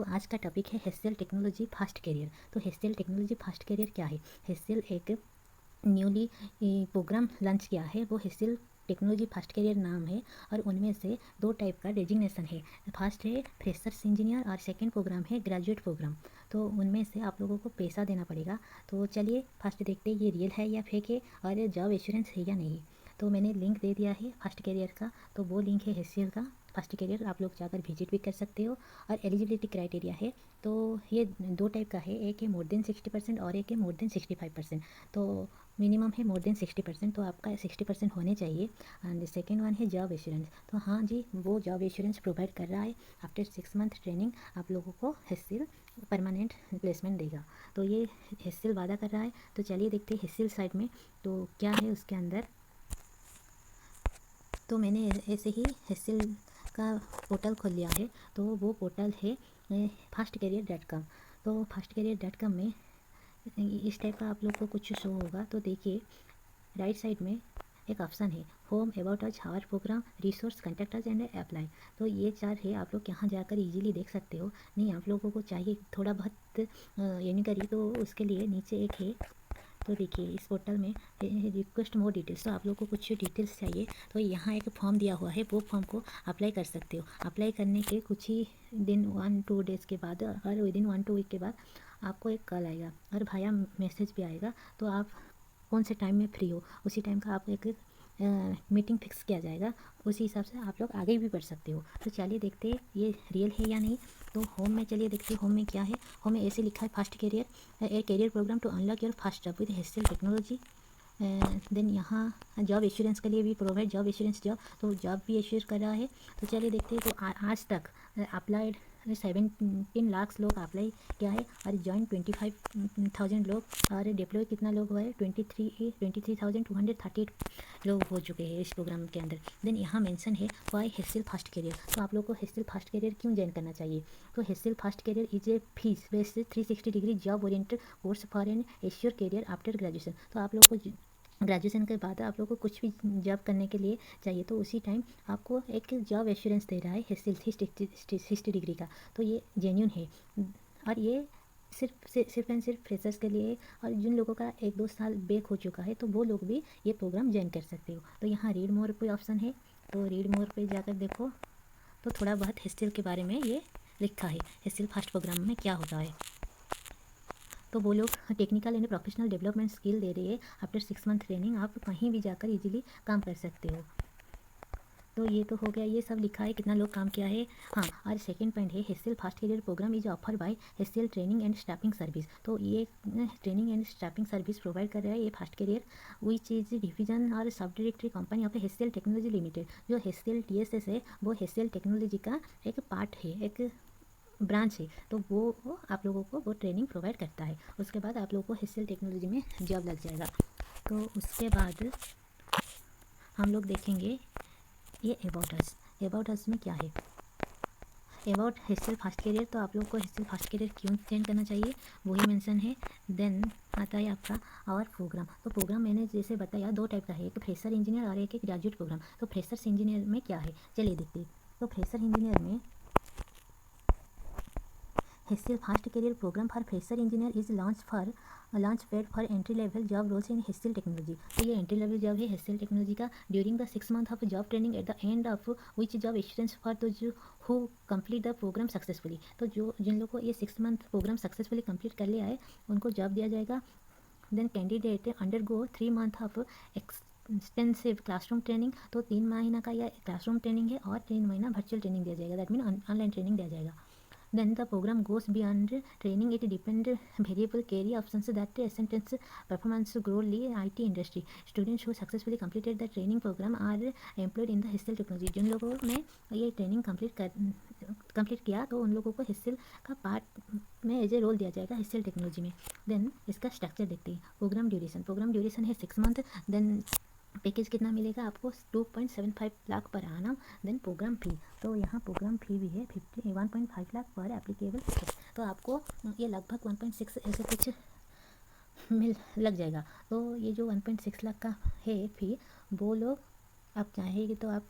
तो आज का टॉपिक है HCL टेक्नोलॉजी फास्ट करियर। तो HCL टेक्नोलॉजी फास्ट करियर क्या है? HCL एक न्यूली प्रोग्राम लॉन्च किया है, वो HCL टेक्नोलॉजी फास्ट करियर नाम है। और उनमें से दो टाइप का डेजिग्नेशन है। फर्स्ट है फ्रेशर्स इंजीनियर और सेकंड प्रोग्राम है ग्रेजुएट प्रोग्राम। तो उनमें से आप लोगों को पैसा देना पड़ेगा। तो चलिए फर्स्ट देखते हैं ये रियल है या फेक है और ये जॉब एश्योरेंस है या नहीं। तो मैंने लिंक दे दिया है फर्स्ट करियर का, तो वो लिंक है HCL का फर्स्ट करियर, आप लोग जाकर विजिट भी कर सकते हो। और एलिजिबिलिटी क्राइटेरिया है, तो ये दो टाइप का है, एक है मोर देन 60% और एक है मोर देन 65%। तो मिनिमम है मोर देन 60%, तो आपका 60% होने चाहिए। एंड सेकेंड वन है जॉब एश्योरेंस। तो हाँ जी, वो जॉब एश्योरेंस प्रोवाइड कर रहा है। आफ्टर 6 मंथ ट्रेनिंग आप लोगों को HCL परमानेंट प्लेसमेंट देगा। तो ये HCL वादा कर रहा है। तो चलिए देखते हैं HCL साइड में तो क्या है उसके अंदर। तो मैंने ऐसे ही HCL का पोर्टल खोल लिया है। तो वो पोर्टल है fastcareer.com। तो fastcareer.com में इस टाइप का आप लोग को कुछ शो होगा। तो देखिए राइट साइड में एक ऑप्शन है home, about us, our program, resource, contact us and apply. तो ये चार है, आप लोग यहाँ जाकर इजीली देख सकते हो। नहीं आप लोगों को चाहिए थोड़ा बहुत यानी करी, तो उसके लिए नीचे एक है। तो देखिए इस पोर्टल में रिक्वेस्ट मोर डिटेल्स, तो आप लोग को कुछ डिटेल्स चाहिए तो यहाँ एक फॉर्म दिया हुआ है, वो फॉर्म को अप्लाई कर सकते हो। अप्लाई करने के कुछ ही दिन 1-2 डेज़ के बाद और विदिन 1-2 वीक के बाद आपको एक कॉल आएगा और भाया मैसेज भी आएगा। तो आप कौन से टाइम में फ्री हो उसी टाइम का आपको एक मीटिंग फिक्स किया जाएगा। उसी हिसाब से आप लोग आगे भी बढ़ सकते हो। तो चलिए देखते हैं ये रियल है या नहीं। तो होम में चलिए देखते हैं होम में क्या है। होम में ऐसे लिखा है fast career, a career program to unlock your fast job with HCL technology. Then यहाँ जॉब एश्योरेंस के लिए भी प्रोवाइड जॉब एश्योरेंस जॉब, तो जॉब भी एश्योर कर रहा है। तो चलिए देखते हैं। तो आज तक अप्लाइड 17 लाख लोग अप्लाई किया है और ज्वाइन 25,000 लोग और डिप्लॉय कितना लोग हुआ है 23,238 लोग हो चुके हैं इस प्रोग्राम के अंदर। देन यहाँ मेंशन है वाई HCL फास्ट करियर। तो आप लोग को HCL फास्ट करियर क्यों ज्वाइन करना चाहिए। तो HCL fast career is a fees based 360 degree job oriented course for an assure career after graduation. तो आप लोग को ग्रेजुएशन के बाद आप लोग को कुछ भी जॉब करने के लिए चाहिए तो उसी टाइम आपको एक जॉब एश्योरेंस दे रहा है HCL 360 डिग्री का। तो ये जेन्यून है और ये सिर्फ एंड सिर्फ फ्रेशर्स के लिए। और जिन लोगों का 1-2 साल बैक हो चुका है तो वो लोग भी ये प्रोग्राम ज्वाइन कर सकते हो। तो यहाँ रीड मोर पे ऑप्शन है, तो रीड मोर पे जाकर देखो तो थोड़ा बहुत HCL के बारे में ये लिखा है, HCL फास्ट प्रोग्राम में क्या होता है। तो वो लोग technical and professional development skill दे रही है। आफ्टर 6 मंथ ट्रेनिंग आप कहीं भी जाकर इजीली काम कर सकते हो। तो ये तो हो गया, ये सब लिखा है कितना लोग काम किया है। हाँ, और सेकंड पॉइंट है HCL fast career program is offer by HCL training and staffing service. तो ये training and staffing service provide कर रहा है ये fast career, which is division और sub directory company of HCL technology limited. जो HCL TSS है वो HCL टेक्नोलॉजी का एक पार्ट है, एक ब्रांच है। तो वो आप लोगों को वो ट्रेनिंग प्रोवाइड करता है। उसके बाद आप लोगों को HCL टेक्नोलॉजी में जॉब लग जाएगा। तो उसके बाद हम लोग देखेंगे ये अबाउट अस में क्या है। अबाउट HCL फास्ट करियर, तो आप लोग को HCL फास्ट करियर क्यों चेंज करना चाहिए वही मेंशन है। देन आता है आपका आवर प्रोग्राम। तो प्रोग्राम मैंने जैसे बताया दो टाइप का है, एक फ्रेशर इंजीनियर और एक ग्रेजुएट प्रोग्राम। तो फ्रेशर्स इंजीनियर में क्या है चलिए देखते हैं। तो फ्रेशर इंजीनियर में HCL fast career program for fresher engineer is launch pad for entry level job roles in HCL technology. तो ये एंट्री लेवल जॉब है HCL टेक्नोलॉजी का। During the 6 month of job training at the end of which job assurance for those who complete the program successfully. तो जो जिन लोगों को ये 6 month programme successfully complete कर लिया है उनको जॉब दिया जाएगा। Then candidate undergo 3 month of extensive classroom training. तो 3 महीना का यह क्लासरूम ट्रेनिंग है और 3 महीना वर्चुअल ट्रेनिंग दिया जाएगा, दैट मीन ऑनलाइन ट्रेनिंग दिया जाएगा। Then the program goes beyond training. It depends variable career options that sentence performance growly IT industry. Students who successfully completed the training program are employed in the HCL technology. जिन लोगों ने ये training complete किया तो उन लोगों को HCL का part में एज ए रोल दिया जाएगा HCL टेक्नोलॉजी में। देन इसका स्ट्रक्चर देखते हैं। प्रोग्राम ड्यूरेशन है 6 मंथ। देन पैकेज कितना मिलेगा आपको 2.75 लाख पर आना। देन प्रोग्राम फी, तो यहाँ प्रोग्राम फी भी है 1.5 लाख पर एप्लीकेबल पैकेज। तो आपको ये लगभग 1.6 ऐसे कुछ मिल लग जाएगा। तो ये जो 1.6 लाख का है फी, वो लोग आप चाहेंगे तो आप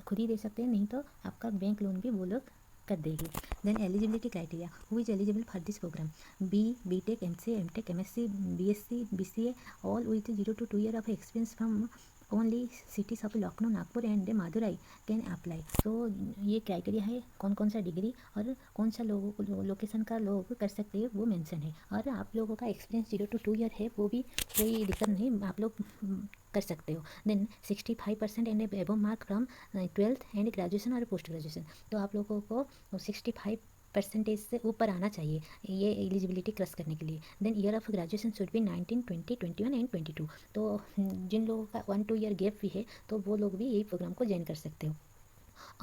खुद ही दे सकते हैं, नहीं तो आपका बैंक लोन भी वो लोग कर देगी। Then eligibility criteria, who is eligible for this program, B Tech, MCA, MTech, MSc, BSc, BCA, all with 0 to 2 year of experience from only cities of Lucknow, Nagpur and Madurai can apply. तो ये criteria है कौन कौन सा डिग्री और कौन सा location का लोग कर सकते हैं वो मेंशन है। और आप लोगों का एक्सपीरियंस 0 to 2 year है वो भी कोई दिक्कत नहीं, आप लोग कर सकते हो। Then 65% and above mark from 12th and graduation और पोस्ट ग्रेजुएशन, तो आप लोगों को 65% से ऊपर आना चाहिए ये एलिजिबिलिटी क्रॉस करने के लिए। Then year of graduation should be 19, 20, 21 and 22। तो जिन लोगों का 1-2 year गैप भी है तो वो लोग भी यही प्रोग्राम को ज्वाइन कर सकते हो।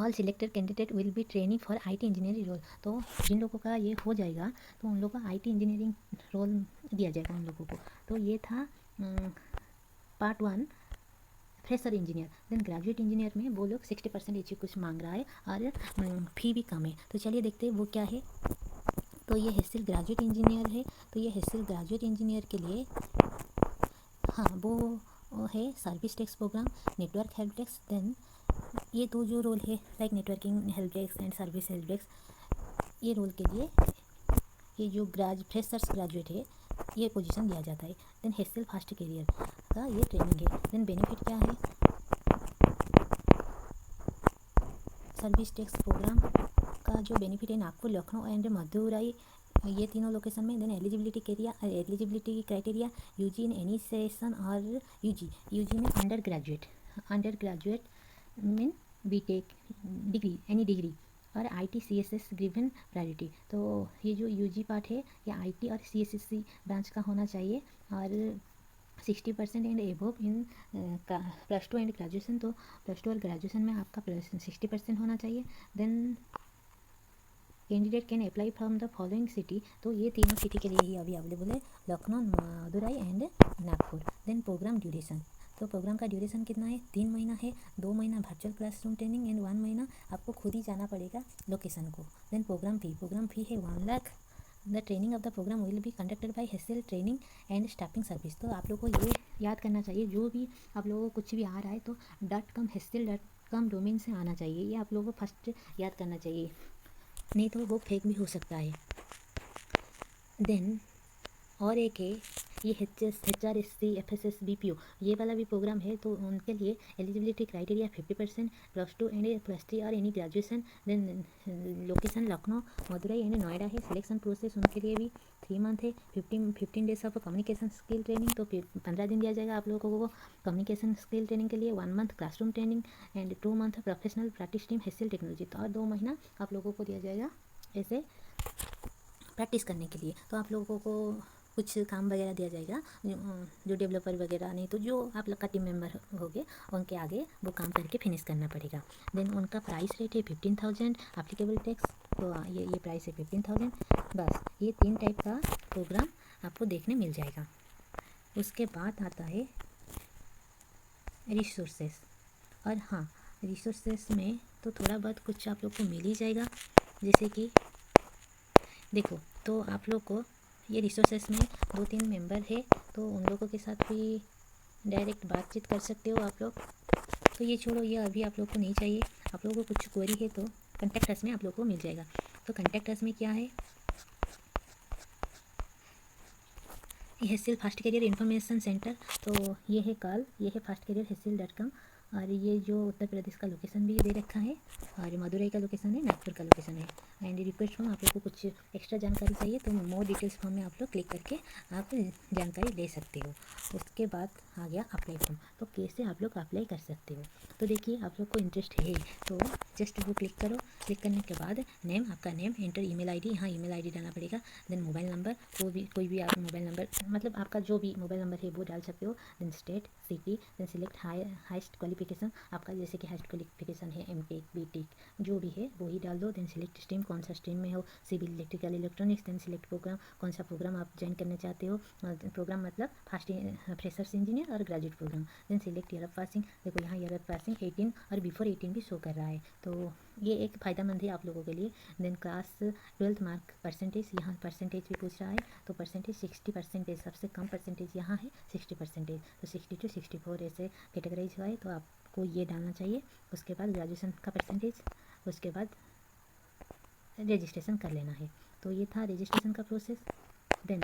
All selected candidate will be training for IT engineering role, तो जिन लोगों का ये हो जाएगा तो उन लोगों का IT इंजीनियरिंग रोल दिया जाएगा उन लोगों को। तो ये था part 1 fresher engineer. Then graduate engineer में वो लोग 60% एच कुछ मांग रहा है और फी भी कम है। तो चलिए देखते हैं वो क्या है। तो ये हिस्सेल ग्रेजुएट इंजीनियर है। तो ये हिस्सेल ग्रेजुएट इंजीनियर के लिए हाँ वो है service desk program, network help desk. Then ये दो जो रोल है like networking help desk and service help desk, ये रोल के लिए ये जो फ्रेशर्स ग्रेजुएट है ये पोजीशन दिया जाता है। देन हिस्सेल फास्ट कैरियर का ये ट्रेनिंग है। देन बेनिफिट क्या है, सर्विस डेस्क प्रोग्राम का जो बेनिफिट है नागपुर, लखनऊ एंड मदुरई, ये तीनों लोकेशन में। Then eligibility criteria UG in any session और यूजी में under graduate mean B Tech degree, any degree और IT CSS गिवन प्रायोरिटी। तो ये जो यूजी पार्ट है ये IT और CSSC ब्रांच का होना चाहिए और 60% and above in +2 and graduation. तो +2 और ग्रेजुएशन में आपका 60% होना चाहिए। Then candidate can apply from the following city, तो ये तीनों सिटी के लिए ही अभी अवेलेबल है, Lucknow, Madurai and Nagpur. Then program duration, तो प्रोग्राम का ड्यूरेशन कितना है, 3 महीना है, 2 महीना वर्चुअल क्लासरूम ट्रेनिंग एंड 1 महीना आपको खुद ही जाना पड़ेगा लोकेशन को। देन प्रोग्राम फी है 1 lakh. The training of the program will be conducted by HCL training and staffing service. तो आप लोगों को ये याद करना चाहिए, जो भी आप लोगों को कुछ भी आ रहा है तो .com डोमेन से आना चाहिए, ये आप लोगों को फर्स्ट याद करना चाहिए, नहीं तो वो फेक भी हो सकता है। देन और एक है ये HRSC FSS BPO, ये वाला भी प्रोग्राम है। तो उनके लिए एलिजिबिलिटी क्राइटेरिया 50% +2 एंड +3 और any graduation. Then location Lucknow, Madurai and Noida है। सिलेक्शन प्रोसेस उनके लिए भी 3 मंथ है। 15 days of communication skill training, तो 15 दिन दिया जाएगा आप लोगों को कम्युनिकेशन स्किल ट्रेनिंग के लिए। 1 month classroom training and 2 month professional practice team HCL technology, तो और 2 महीना आप लोगों को दिया जाएगा ऐसे प्रैक्टिस करने के लिए। तो आप लोगों को कुछ काम वगैरह दिया जाएगा, जो डेवलपर वगैरह नहीं तो जो आप लोग का टीम मेंबर होंगे उनके आगे वो काम करके फिनिश करना पड़ेगा। देन उनका प्राइस रेट है 15,000, एप्लीकेबल टैक्स, तो ये प्राइस है 15,000। बस ये 3 टाइप का प्रोग्राम आपको देखने मिल जाएगा। उसके बाद आता है रिसोर्सेस, और हाँ रिसोर्सेस में तो थोड़ा बहुत कुछ आप लोग को मिल ही जाएगा, जैसे कि देखो तो आप लोग को ये रिसोर्सेस में 2-3 मेंबर है तो उन लोगों के साथ भी डायरेक्ट बातचीत कर सकते हो आप लोग। तो ये छोड़ो, ये अभी आप लोग को नहीं चाहिए। आप लोगों को कुछ क्वेरी है तो कॉन्टैक्ट अस में आप लोग को मिल जाएगा। तो कॉन्टैक्ट अस में क्या है, ये हिस्सेल फास्ट कैरियर इन्फॉर्मेशन सेंटर, तो ये है ये है fastcareerhissel.com, और ये जो उत्तर प्रदेश का लोकेशन भी दे रखा है और मदुरई का लोकेशन है, नागपुर का लोकेशन है। एंड रिक्वेस्ट फॉर्म, आप लोग को कुछ एक्स्ट्रा जानकारी चाहिए तो मोर डिटेल्स फॉर्म में आप लोग क्लिक करके आप जानकारी ले सकते हो। उसके बाद आ गया अप्लाई फॉर्म, तो कैसे आप लोग अप्लाई कर सकते हो। तो देखिए आप लोग को इंटरेस्ट है तो जस्ट वो क्लिक करो। क्लिक करने के बाद नेम, आपका नेम, एंटर ईमेल आईडी, यहाँ ईमेल आईडी डालना पड़ेगा। देन मोबाइल नंबर, कोई भी आप मोबाइल नंबर, मतलब आपका जो भी मोबाइल नंबर है वो डाल सकते हो। Then state, city, then select highest qualification, आपका जैसे कि हाईएस्ट क्वालिफिकेशन है MTech BTech जो भी है वो ही डाल दो। देन सिलेक्ट स्ट्रीम, कौन सा स्ट्रीम में हो, civil, electrical, electronics. Then select program, कौन सा प्रोग्राम आप ज्वाइन करना चाहते हो, प्रोग्राम मतलब फ्रेशर्स इंजीनियर और graduate program. Then select year of passing, देखो यहाँ ईयर ऑफ पासिंग 18 और बिफोर 18 भी शो कर रहा है, तो ये एक फ़ायदेमंद है आप लोगों के लिए। Then class 12th mark percentage, यहाँ परसेंटेज भी पूछ रहा है तो परसेंटेज 60%, सबसे कम परसेंटेज यहाँ है 60%, तो 60 to 64 ऐसे कैटेगराइज हुआ है, तो आपको ये डालना चाहिए। उसके बाद ग्रेजुएशन का परसेंटेज, उसके बाद रजिस्ट्रेशन कर लेना है। तो ये था रजिस्ट्रेशन का प्रोसेस। देन